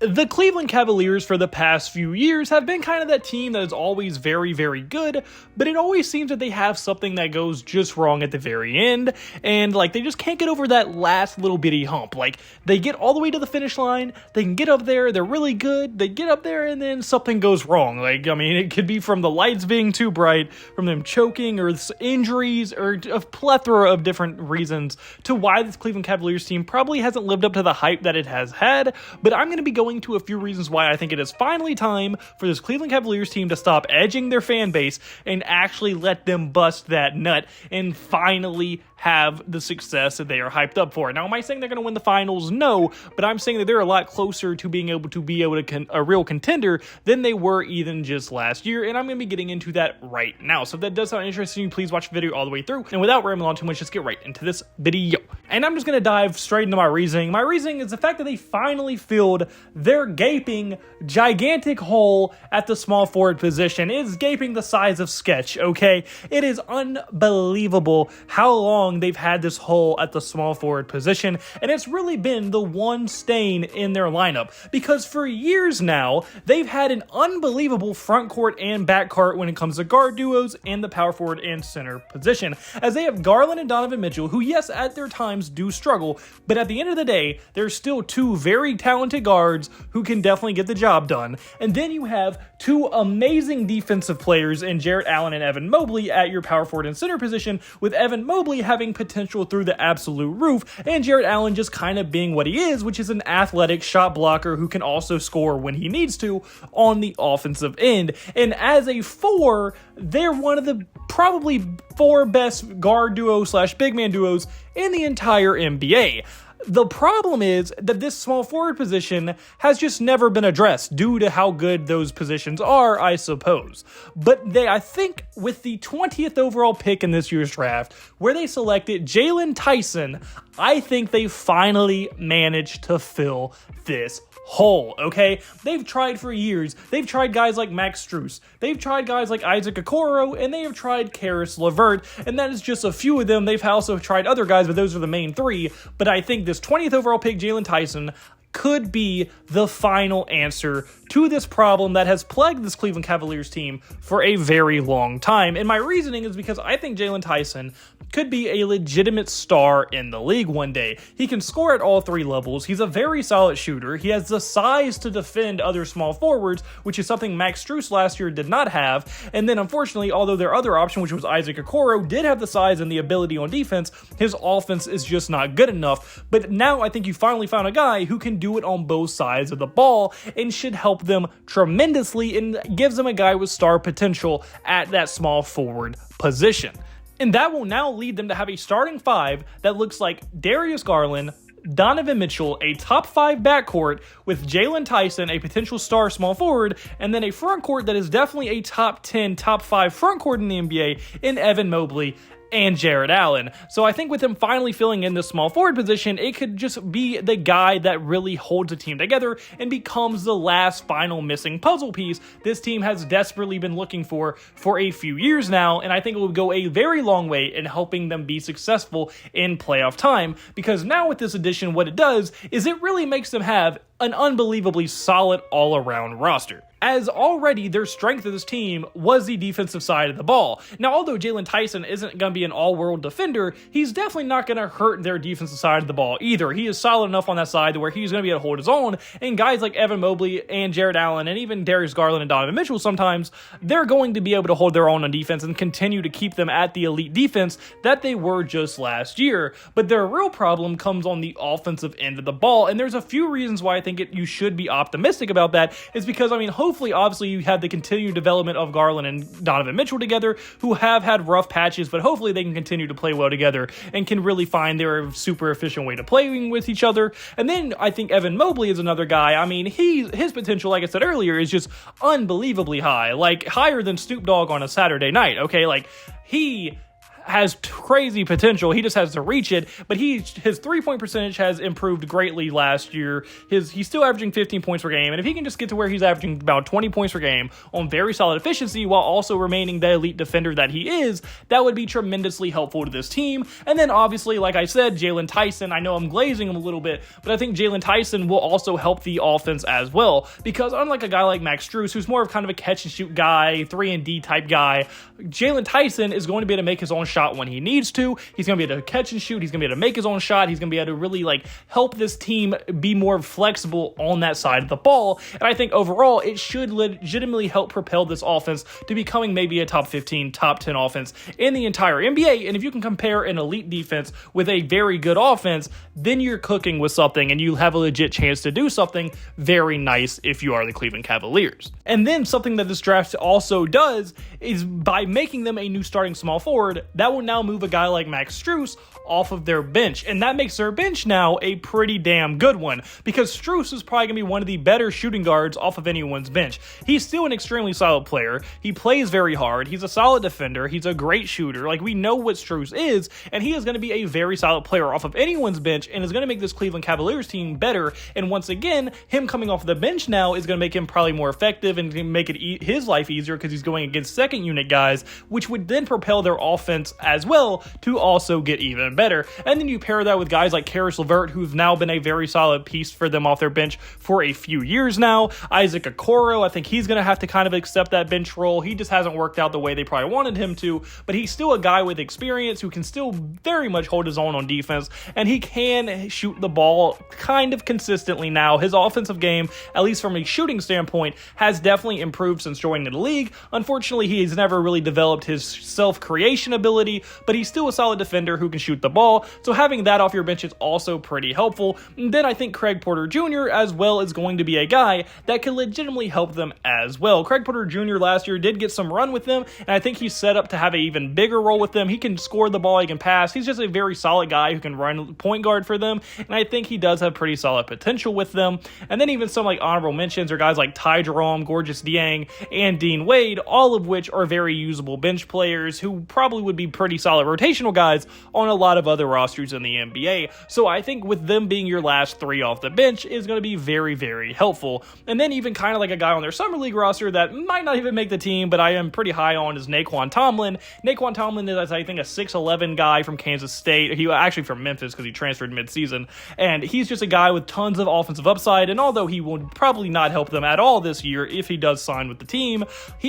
The Cleveland Cavaliers for the past few years have been kind of that team that is always very, very good, but it always seems that they have something that goes just wrong at the very end, and like they just can't get over that last little bitty hump. Like they get all the way to the finish line, they can get up there, they're really good, they get up there, and then something goes wrong. Like, I mean, it could be from the lights being too bright, from them choking, or injuries, or a plethora of different reasons to why this Cleveland Cavaliers team probably hasn't lived up to the hype that it has had, but I'm going to be going to a few reasons why I think it is finally time for this Cleveland Cavaliers team to stop edging their fan base and actually let them bust that nut and finally have the success that they are hyped up for. Now, am I saying they're going to win the finals? No, but I'm saying that they're a lot closer to being able to a real contender than they were even just last year, and I'm going to be getting into that right now. So if that does sound interesting, please watch the video all the way through, and without rambling on too much, just get right into this video. And I'm just going to dive straight into my reasoning. My reasoning is the fact that they finally filled their gaping, gigantic hole at the small forward position. It is gaping the size of Sketch, okay? It is unbelievable how long they've had this hole at the small forward position, and it's really been the one stain in their lineup, because for years now, they've had an unbelievable front court and back court when it comes to guard duos and the power forward and center position, as they have Garland and Donovan Mitchell, who, yes, at their times do struggle, but at the end of the day, they're still two very talented guards who can definitely get the job done. And then you have two amazing defensive players in Jarrett Allen and Evan Mobley at your power forward and center position, with Evan Mobley having potential through the absolute roof, and Jarrett Allen just kind of being what he is, which is an athletic shot blocker who can also score when he needs to on the offensive end. And as a four, they're one of the probably four best guard duos / big man duos in the entire NBA. The problem is that this small forward position has just never been addressed due to how good those positions are, I suppose. But I think with the 20th overall pick in this year's draft, where they selected Jaylen Tyson, I think they finally managed to fill this hole, okay? They've tried for years. They've tried guys like Max Strus. They've tried guys like Isaac Okoro, and they have tried Karis LeVert, and that is just a few of them. They've also tried other guys, but those are the main three. But I think this 20th overall pick, Jaylen Tyson, could be the final answer to this problem that has plagued this Cleveland Cavaliers team for a very long time. And my reasoning is because I think Jaylen Tyson could be a legitimate star in the league one day. He can score at all three levels. He's a very solid shooter. He has the size to defend other small forwards, which is something Max Strus last year did not have. And then unfortunately, although their other option, which was Isaac Okoro, did have the size and the ability on defense, his offense is just not good enough. But now I think you finally found a guy who can do it on both sides of the ball and should help them tremendously, and gives them a guy with star potential at that small forward position. And that will now lead them to have a starting five that looks like Darius Garland, Donovan Mitchell, a top 5 backcourt with Jaylen Tyson, a potential star small forward, and then a front court that is definitely a top 10, top 5 front court in the NBA in Evan Mobley and Jarrett Allen. So I think with him finally filling in the small forward position, it could just be the guy that really holds the team together and becomes the last final missing puzzle piece this team has desperately been looking for a few years now, and I think it will go a very long way in helping them be successful in playoff time, because now with this addition, what it does is it really makes them have an unbelievably solid all-around roster, as already their strength of this team was the defensive side of the ball. Now, although Jaylen Tyson isn't going to be an all-world defender, he's definitely not going to hurt their defensive side of the ball either. He is solid enough on that side to where he's going to be able to hold his own, and guys like Evan Mobley and Jarrett Allen and even Darius Garland and Donovan Mitchell sometimes, they're going to be able to hold their own on defense and continue to keep them at the elite defense that they were just last year. But their real problem comes on the offensive end of the ball, and there's a few reasons why I think you should be optimistic about that. Is because, I mean, hopefully, obviously, you have the continued development of Garland and Donovan Mitchell together, who have had rough patches, but hopefully they can continue to play well together and can really find their super efficient way to playing with each other. And then I think Evan Mobley is another guy. I mean, his potential, like I said earlier, is just unbelievably high, like higher than Snoop Dogg on a Saturday night. Okay, like he has crazy potential. He just has to reach it, but his 3-point percentage has improved greatly last year. He's still averaging 15 points per game, and if he can just get to where he's averaging about 20 points per game on very solid efficiency while also remaining the elite defender that he is, that would be tremendously helpful to this team. And then obviously, like I said, Jaylen Tyson, I know I'm glazing him a little bit, but I think Jaylen Tyson will also help the offense as well, because unlike a guy like Max Strus, who's more of kind of a catch and shoot guy, 3-and-D type guy, Jaylen Tyson is going to be able to make his own shot when he needs to. He's going to be able to catch and shoot. He's going to be able to make his own shot. He's going to be able to really help this team be more flexible on that side of the ball. And I think overall, it should legitimately help propel this offense to becoming maybe a top 15, top 10 offense in the entire NBA. And if you can compare an elite defense with a very good offense, then you're cooking with something and you have a legit chance to do something very nice if you are the Cleveland Cavaliers. And then something that this draft also does is by making them a new starting small forward, that will now move a guy like Max Strus off of their bench. And that makes their bench now a pretty damn good one, because Strus is probably going to be one of the better shooting guards off of anyone's bench. He's still an extremely solid player. He plays very hard. He's a solid defender. He's a great shooter. We know what Strus is, and he is going to be a very solid player off of anyone's bench and is going to make this Cleveland Cavaliers team better. And once again, him coming off the bench now is going to make him probably more effective and make it his life easier because he's going against second unit guys, which would then propel their offense as well to also get even better. And then you pair that with guys like Karis LeVert, who've now been a very solid piece for them off their bench for a few years now. Isaac Okoro, I think he's going to have to kind of accept that bench role. He just hasn't worked out the way they probably wanted him to, but he's still a guy with experience who can still very much hold his own on defense, and he can shoot the ball kind of consistently now. His offensive game, at least from a shooting standpoint, has definitely improved since joining the league. Unfortunately, he's never really developed his self-creation ability, but he's still a solid defender who can shoot the ball, so having that off your bench is also pretty helpful. And then I think Craig Porter Jr. as well is going to be a guy that can legitimately help them as well. Craig Porter Jr. last year did get some run with them, and I think he's set up to have an even bigger role with them. He can score the ball, he can pass. He's just a very solid guy who can run point guard for them, and I think he does have pretty solid potential with them. And then even some honorable mentions are guys like Ty Jerome, Gorgeous Dieng, and Dean Wade, all of which are very usable bench players who probably would be pretty solid rotational guys on a lot of other rosters in the NBA. So I think with them being your last three off the bench is going to be very, very helpful. And then even kind of like a guy on their summer league roster that might not even make the team, but I am pretty high on, is Naquan Tomlin. Naquan Tomlin is, I think, a 6'11 guy from Kansas State. He actually from Memphis because he transferred midseason. And he's just a guy with tons of offensive upside. And although he will probably not help them at all this year if he does sign with the team,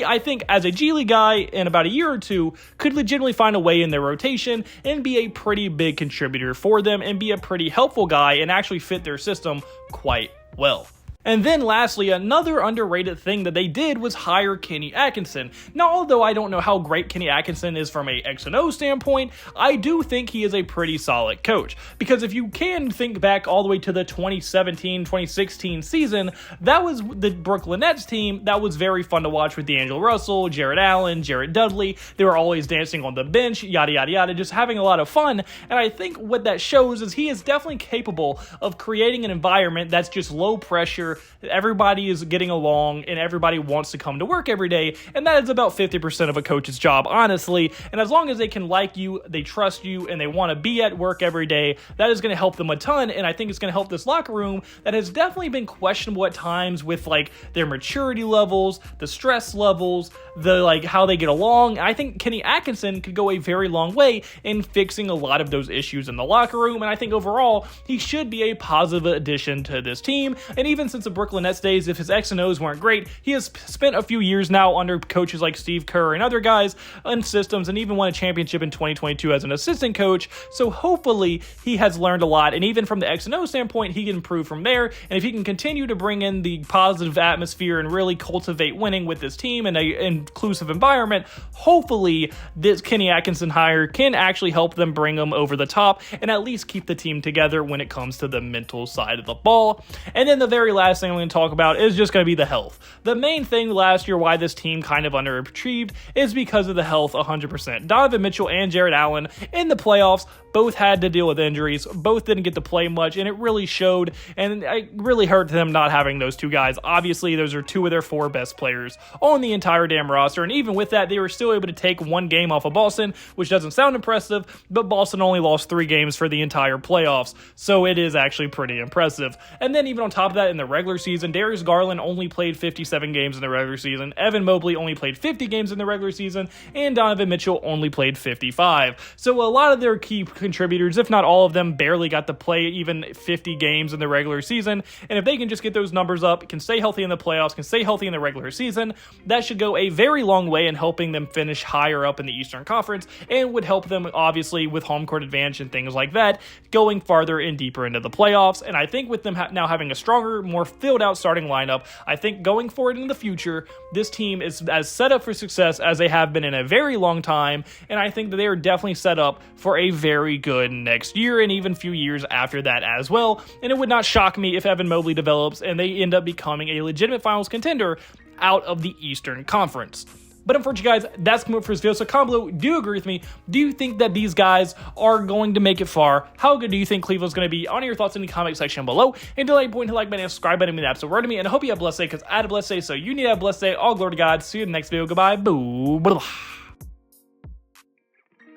I think as a G League guy in about a year or two could legitimately find a way in their rotation and be a pretty big contributor for them and be a pretty helpful guy and actually fit their system quite well. And then lastly, another underrated thing that they did was hire Kenny Atkinson. Now, although I don't know how great Kenny Atkinson is from a X&O standpoint, I do think he is a pretty solid coach. Because if you can think back all the way to the 2017-2016 season, that was the Brooklyn Nets team that was very fun to watch with D'Angelo Russell, Jared Allen, Jared Dudley. They were always dancing on the bench, yada, yada, yada, just having a lot of fun. And I think what that shows is he is definitely capable of creating an environment that's just low pressure. Everybody is getting along and everybody wants to come to work every day, and that is about 50% of a coach's job, honestly. And as long as they can like you, they trust you, and they want to be at work every day, that is going to help them a ton. And I think it's going to help this locker room that has definitely been questionable at times with their maturity levels, the stress levels, the how they get along. I think Kenny Atkinson could go a very long way in fixing a lot of those issues in the locker room, and I think overall he should be a positive addition to this team. And even since the Brooklyn Nets days, if his X and O's weren't great, he has spent a few years now under coaches like Steve Kerr and other guys in systems, and even won a championship in 2022 as an assistant coach. So hopefully he has learned a lot, and even from the X and O standpoint, he can improve from there. And if he can continue to bring in the positive atmosphere and really cultivate winning with this team in an inclusive environment, hopefully this Kenny Atkinson hire can actually help them bring them over the top and at least keep the team together when it comes to the mental side of the ball. And then the very last last thing I'm going to talk about is just going to be the health. The main thing last year why this team kind of underachieved is because of the health 100%. Donovan Mitchell and Jared Allen in the playoffs both had to deal with injuries, both didn't get to play much, and it really showed, and it really hurt them not having those two guys. Obviously, those are two of their 4 best players on the entire damn roster, and even with that, they were still able to take 1 game off of Boston, which doesn't sound impressive, but Boston only lost 3 games for the entire playoffs, so it is actually pretty impressive. And then even on top of that, in the regular season, Darius Garland only played 57 games in the regular season, Evan Mobley only played 50 games in the regular season, and Donovan Mitchell only played 55. So a lot of their key contributors, if not all of them, barely got to play even 50 games in the regular season, and if they can just get those numbers up, can stay healthy in the playoffs, can stay healthy in the regular season, that should go a very long way in helping them finish higher up in the Eastern Conference, and would help them obviously with home court advantage and things like that, going farther and deeper into the playoffs. And I think with them now having a stronger, more filled out starting lineup, I think going forward in the future, this team is as set up for success as they have been in a very long time, and I think that they are definitely set up for a very good next year and even few years after that as well. And it would not shock me if Evan Mobley develops and they end up becoming a legitimate finals contender out of the Eastern Conference. But unfortunately, guys, that's coming up for this video. So comment below, do you agree with me? Do you think that these guys are going to make it far? How good do you think Cleveland's going to be? On your thoughts in the comment section below. And do like point to like button and subscribe button. That's a word to me. And I hope you have a blessed day, because I had a blessed day. So you need to have a blessed day. All glory to God. See you in the next video. Goodbye. Boo. Blah.